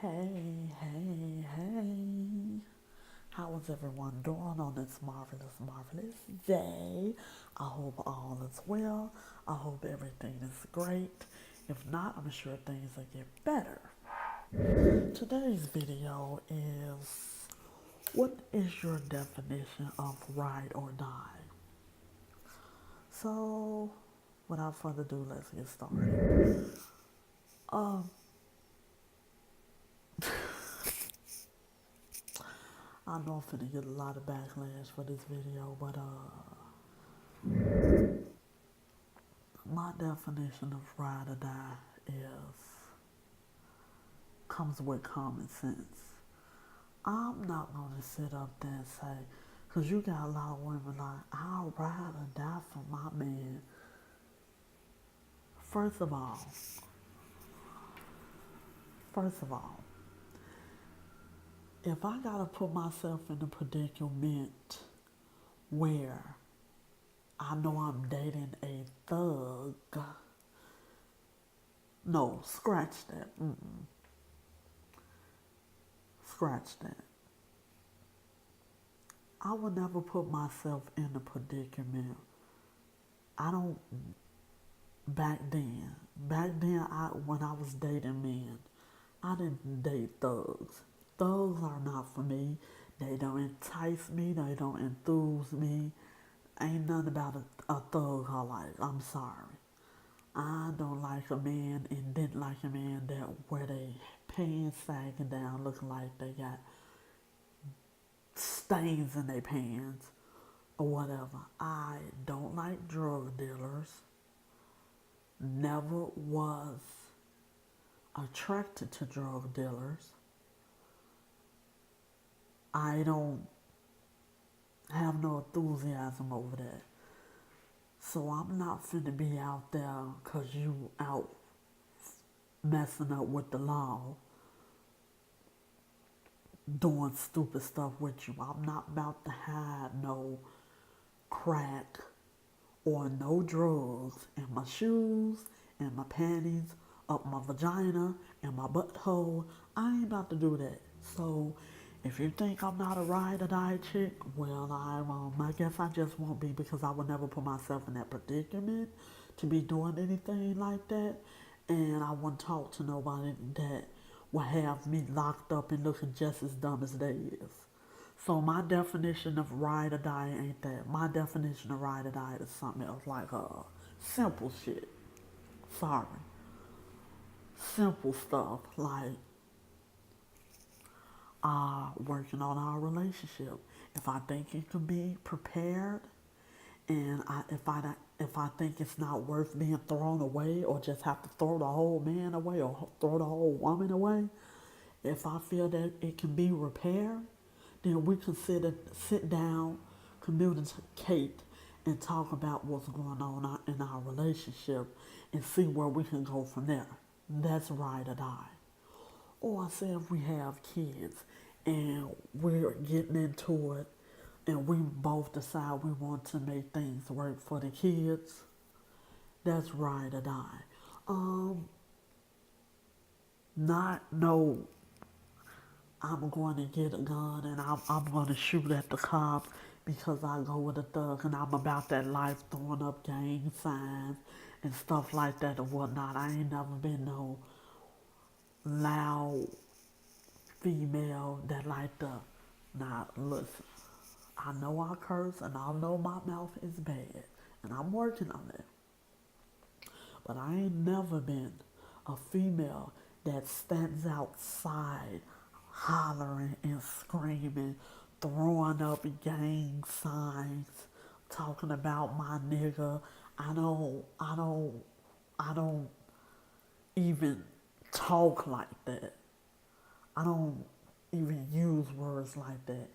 Hey, hey, hey. How is everyone doing on this marvelous day? I hope all is well. I hope everything is great. If not, I'm sure things will get better. Today's video is, what is your definition of ride or die? So, without further ado, let's get started. Um, I know I'm finna get a lot of backlash for this video, but my definition of ride or die is comes with common sense. I'm not gonna sit up there and say, cause you got a lot of women like, I'll ride or die for my man. First of all, first of all, if I gotta put myself in a predicament where I know I'm dating a thug, no, scratch that. Scratch that. I would never put myself in a predicament. I don't. Back then, when I was dating men, I didn't date thugs. Thugs are not for me. They don't entice me. They don't enthuse me. Ain't nothing about a thug I like. I'm sorry. I don't like a man and didn't like a man that wear their pants sagging down, looking like they got stains in their pants or whatever. I don't like drug dealers. Never was attracted to drug dealers. I don't have no enthusiasm over that. So I'm not finna be out there cause you out messing up with the law, doing stupid stuff with you. I'm not about to hide no crack or no drugs in my shoes and my panties, up my vagina and my butthole. I ain't about to do that. So if you think I'm not a ride or die chick, well, I guess I just won't be because I would never put myself in that predicament to be doing anything like that. And I wouldn't talk to nobody that will have me locked up and looking just as dumb as they is. So my definition of ride or die ain't that. My definition of ride or die is something else, like simple shit. Sorry. Simple stuff like working on our relationship. If I think it can be prepared, and if I think it's not worth being thrown away, or just have to throw the whole man away or throw the whole woman away, if I feel that it can be repaired, then we can sit down, communicate, and talk about what's going on in our relationship and see where we can go from there. That's ride or die. Or say if we have kids and we're getting into it and we both decide we want to make things work for the kids, that's ride or die. Um, Not no, I'm going to get a gun and I'm going to shoot at the cop because I go with a thug and I'm about that life, throwing up gang signs and stuff like that and whatnot. I ain't never been no loud female that like to. Now, listen, I know I curse and I know my mouth is bad and I'm working on it. But I ain't never been a female that stands outside hollering and screaming, throwing up gang signs, talking about my nigga. I don't even talk like that. I don't even use words like that.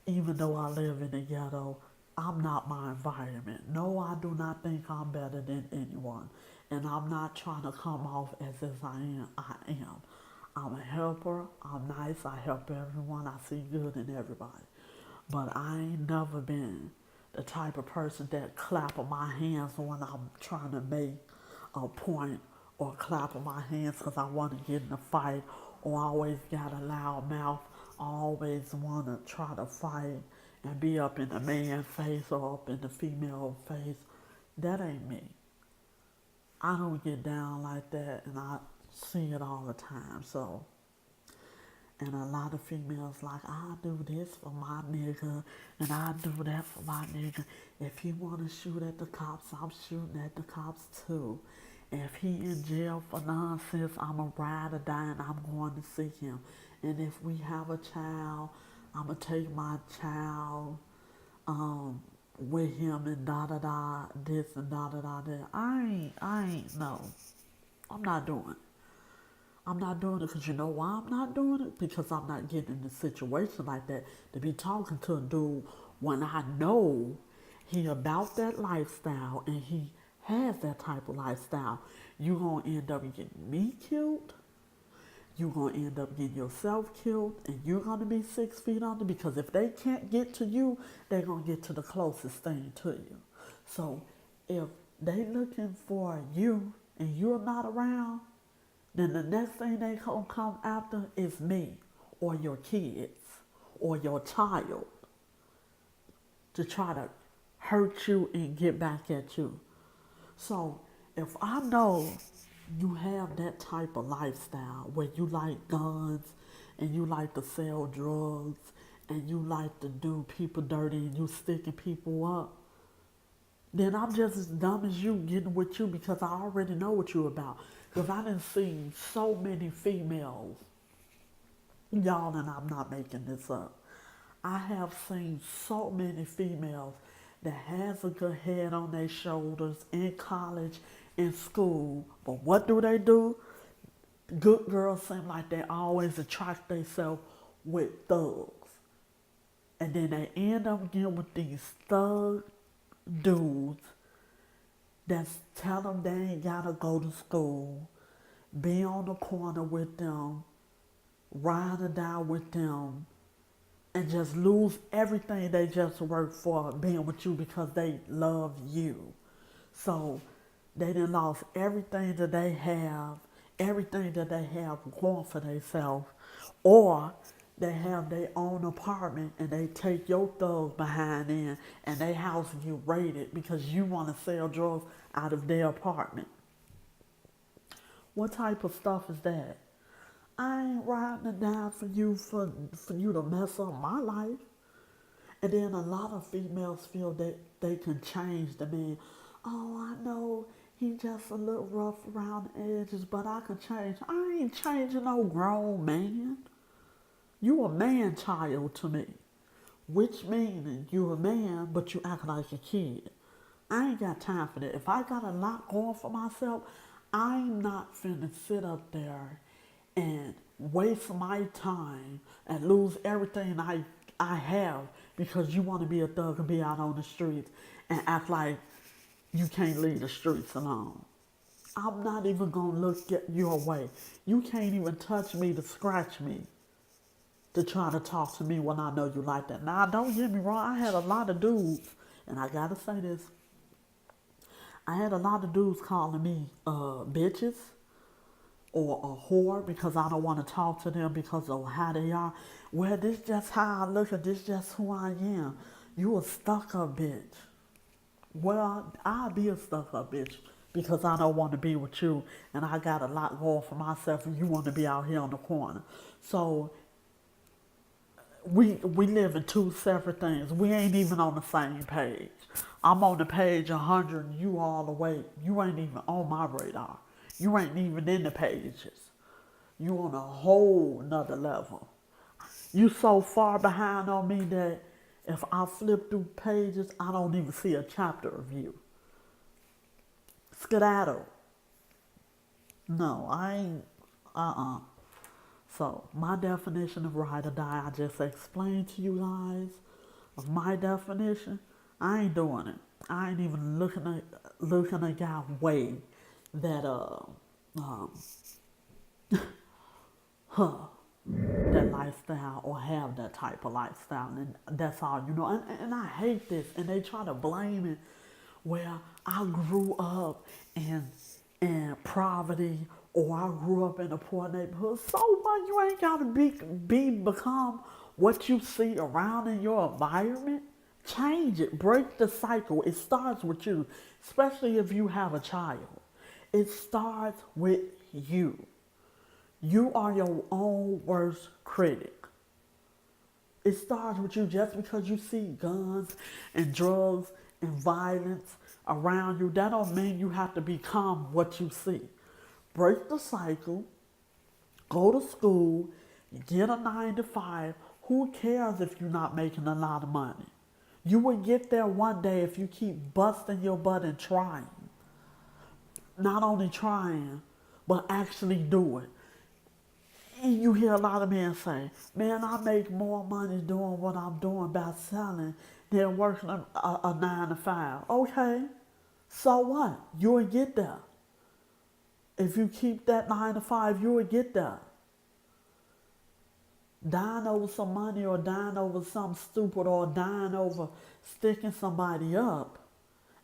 Even though I live in the ghetto, I'm not my environment. No, I do not think I'm better than anyone. And I'm not trying to come off as if I am. I am. I'm a helper. I'm nice. I help everyone. I see good in everybody. But I ain't never been the type of person that clap my hands when I'm trying to make a point or clapping my hands because I want to get in a fight, or I always got a loud mouth. I always want to try to fight and be up in the man's face or up in the female face. That ain't me. I don't get down like that, and I see it all the time. So, and a lot of females like, I do this for my nigga, and I do that for my nigga. If he want to shoot at the cops, I'm shooting at the cops too. If he in jail for nonsense, I'm a ride or die, and I'm going to see him. And if we have a child, I'm going to take my child with him and da da da this and da da da that. No. I'm not doing it. I'm not doing it because you know why I'm not doing it? Because I'm not getting in a situation like that to be talking to a dude when I know he about that lifestyle and he has that type of lifestyle. You gonna end up getting me killed. You're gonna end up getting yourself killed, and you're gonna be 6 feet under because if they can't get to you, they're gonna get to the closest thing to you. So if they looking for you and you're not around, then the next thing they gonna come after is me or your kids or your child to try to hurt you and get back at you. So if I know you have that type of lifestyle where you like guns and you like to sell drugs and you like to do people dirty and you sticking people up, then I'm just as dumb as you getting with you because I already know what you're about. Because I done seen so many females, y'all, and I'm not making this up. I have seen so many females that has a good head on their shoulders in college, in school, but what do? Good girls seem like they always attract themselves with thugs. And then they end up getting with these thug dudes that's tell them they ain't gotta go to school, be on the corner with them, ride or die with them, and just lose everything they just worked for being with you because they love you. So they done lost everything that they have, going for themselves, or they have their own apartment and they take your thug behind in and they house you raided because you want to sell drugs out of their apartment. What type of stuff is that? I ain't riding or dying for you to mess up my life. And then a lot of females feel that they can change the man. Oh, I know he just a little rough around the edges, but I can change. I ain't changing no grown man. You a man child to me. Which meaning you a man, but you act like a kid. I ain't got time for that. If I got a lot going for myself, I'm not finna sit up there and waste my time and lose everything I have because you want to be a thug and be out on the streets and act like you can't leave the streets alone. I'm not even gonna look at your way. You can't even touch me to scratch me to try to talk to me when I know you like that. Now, don't get me wrong, I had a lot of dudes, and I gotta say this, I had a lot of dudes calling me bitches or a whore because I don't want to talk to them because of how they are. Well, this just how I look and this just who I am. You a stuck up bitch. Well, I'll be a stuck up bitch because I don't want to be with you and I got a lot going for myself and you want to be out here on the corner. So we live in two separate things. We ain't even on the same page. I'm on the page 100 and you all the way. You ain't even on my radar. You ain't even in the pages. You on a whole nother level. You so far behind on me that if I flip through pages, I don't even see a chapter of you. Skedaddle. No, I ain't, So, my definition of ride or die, I just explained to you guys of my definition. I ain't doing it. I ain't even looking a guy way that that lifestyle or have that type of lifestyle, and that's all and I hate this, and they try to blame it where I grew up and in poverty, or I grew up in a poor neighborhood. So what? You ain't gotta become what you see around in your environment. Change it. Break the cycle. It starts with you, especially if you have a child. It starts with you. You are your own worst critic. It starts with you. Just because you see guns and drugs and violence around you, that don't mean you have to become what you see. Break the cycle, go to school, get a 9 to 5. Who cares if you're not making a lot of money? You will get there one day if you keep busting your butt and trying. Not only trying, but actually do it. And you hear a lot of men say, man, I make more money doing what I'm doing by selling than working a 9 to 5. Okay, so what? You will get there. If you keep that 9 to 5, you will get there. Dying over some money or dying over something stupid or dying over sticking somebody up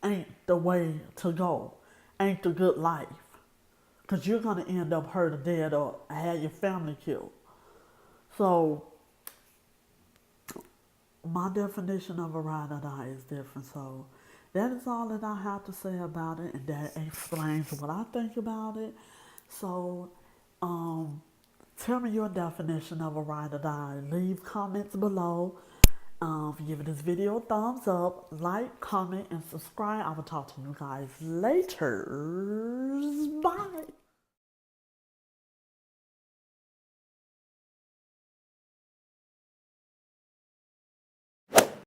ain't the way to go. Ain't the good life. Because you're going to end up hurt or dead or have your family killed. So, my definition of a ride or die is different. So, that is all that I have to say about it. And that explains what I think about it. So, tell me your definition of a ride or die. Leave comments below. Give this video a thumbs up, like, comment, and subscribe. I will talk to you guys later. Bye.